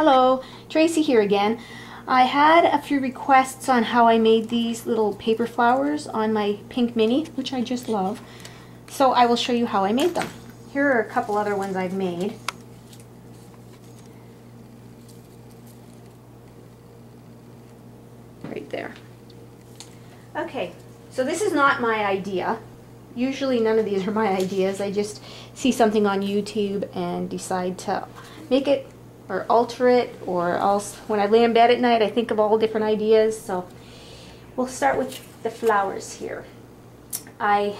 Hello, Tracy here again. I had a few requests on how I made these little paper flowers on my pink mini, which I just love. So I will show you how I made them. Here are a couple other ones I've made. Right there. Okay, so this is not my idea. Usually none of these are my ideas. I just see something on YouTube and decide to make it or alter it, or else when I lay in bed at night I think of all different ideas. So we'll start with the flowers here. You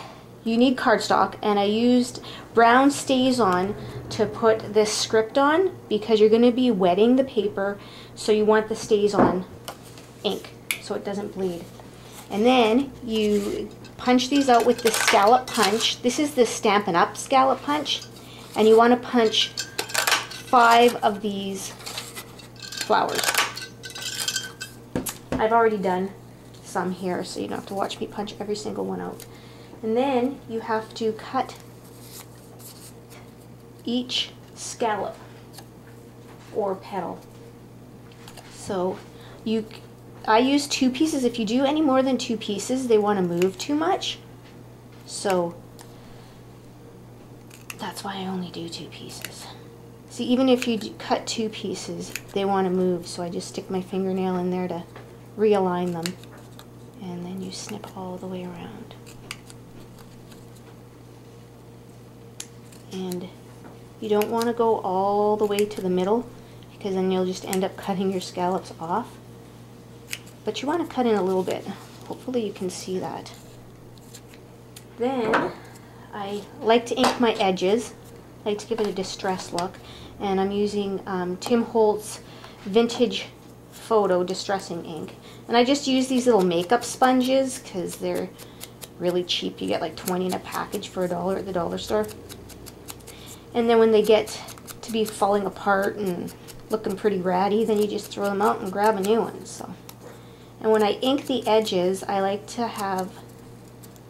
need cardstock, and I used brown StazOn to put this script on because you're going to be wetting the paper, so you want the StazOn ink so it doesn't bleed. And then you punch these out with the scallop punch. This is the Stampin' Up! Scallop punch, and you want to punch 5 of these flowers. I've already done some here, so you don't have to watch me punch every single one out. And then you have to cut each scallop or petal. So I use 2 pieces. If you do any more than 2 pieces, they want to move too much. So that's why I only do 2 pieces. See, even if you cut 2 pieces, they want to move, so I just stick my fingernail in there to realign them. And then you snip all the way around. And you don't want to go all the way to the middle, because then you'll just end up cutting your scallops off. But you want to cut in a little bit. Hopefully you can see that. Then I like to ink my edges. I like to give it a distressed look, and I'm using Tim Holtz Vintage Photo Distressing Ink. And I just use these little makeup sponges because they're really cheap. You get like 20 in a package for $1 at the dollar store. And then when they get to be falling apart and looking pretty ratty, then you just throw them out and grab a new one. So, and when I ink the edges, I like to have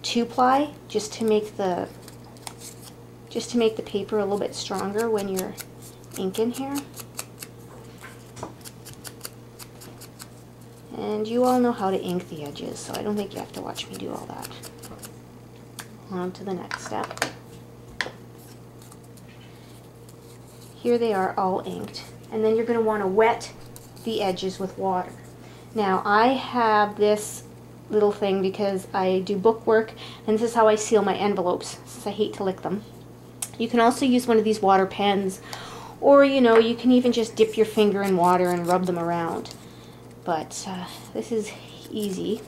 2-ply just to make the paper a little bit stronger when you're inking here. And you all know how to ink the edges, so I don't think you have to watch me do all that. On to the next step. Here they are all inked, and then you're going to want to wet the edges with water. Now I have this little thing because I do bookwork, and this is how I seal my envelopes since I hate to lick them. You can also use one of these water pens, or you can even just dip your finger in water and rub them around. But this is easy,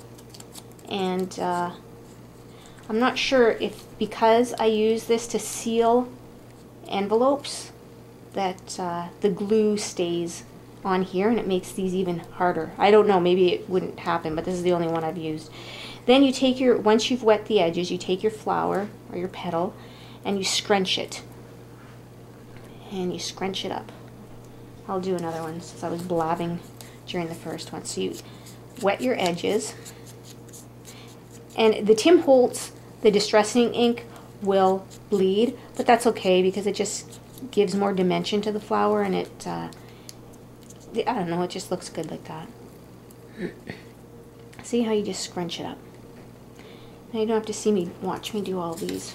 and I'm not sure if because I use this to seal envelopes that the glue stays on here and it makes these even harder. I don't know, maybe it wouldn't happen, but this is the only one I've used. Then you take once you've wet the edges, you take your flower or your petal and you scrunch it. And you scrunch it up. I'll do another one since I was blabbing during the first one. So you wet your edges. And the Tim Holtz, the Distressing Ink, will bleed, but that's okay because it just gives more dimension to the flower, and it, I don't know, it just looks good like that. See how you just scrunch it up. Now you don't have to watch me do all these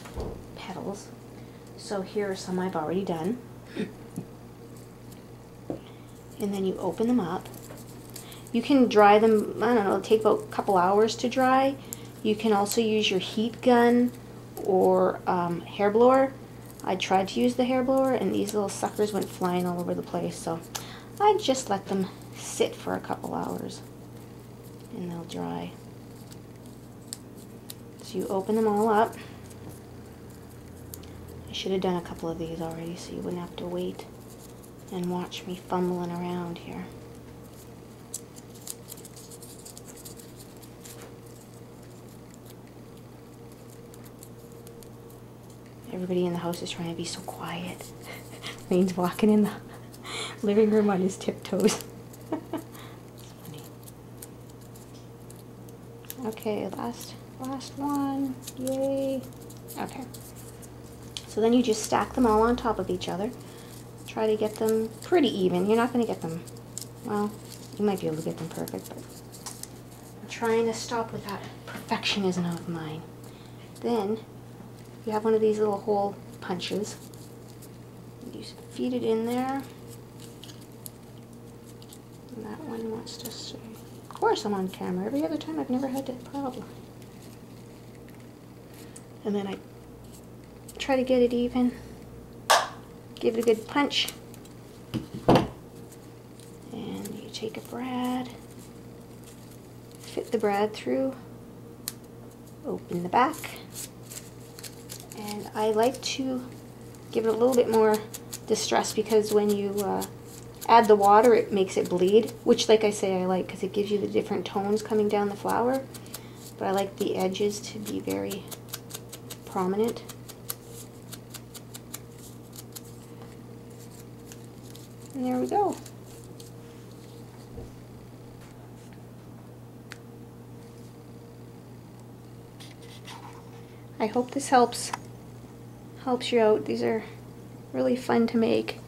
petals. So here are some I've already done. And then you open them up. You can dry them, I don't know, it'll take about a couple hours to dry. You can also use your heat gun or hair blower. I tried to use the hair blower and these little suckers went flying all over the place, so I just let them sit for a couple hours and they'll dry. So you open them all up. I should have done a couple of these already so you wouldn't have to wait and watch me fumbling around here. Everybody in the house is trying to be so quiet. Lane's walking in the living room on his tiptoes. It's funny. Okay, last one. Yay. Okay. So then you just stack them all on top of each other. Try try to get them pretty even. You're not going to get them, well, you might be able to get them perfect, but I'm trying to stop with that perfectionism of mine. Then you have one of these little hole punches. You feed it in there. And that one wants to stay. Of course I'm on camera. Every other time I've never had that problem. And then I try to get it even. Give it a good punch. And you take a brad. Fit the brad through. Open the back. And I like to give it a little bit more distress because when you add the water, it makes it bleed, which, like I say, I like because it gives you the different tones coming down the flower. But I like the edges to be very prominent. And there we go. I hope this helps you out. These are really fun to make.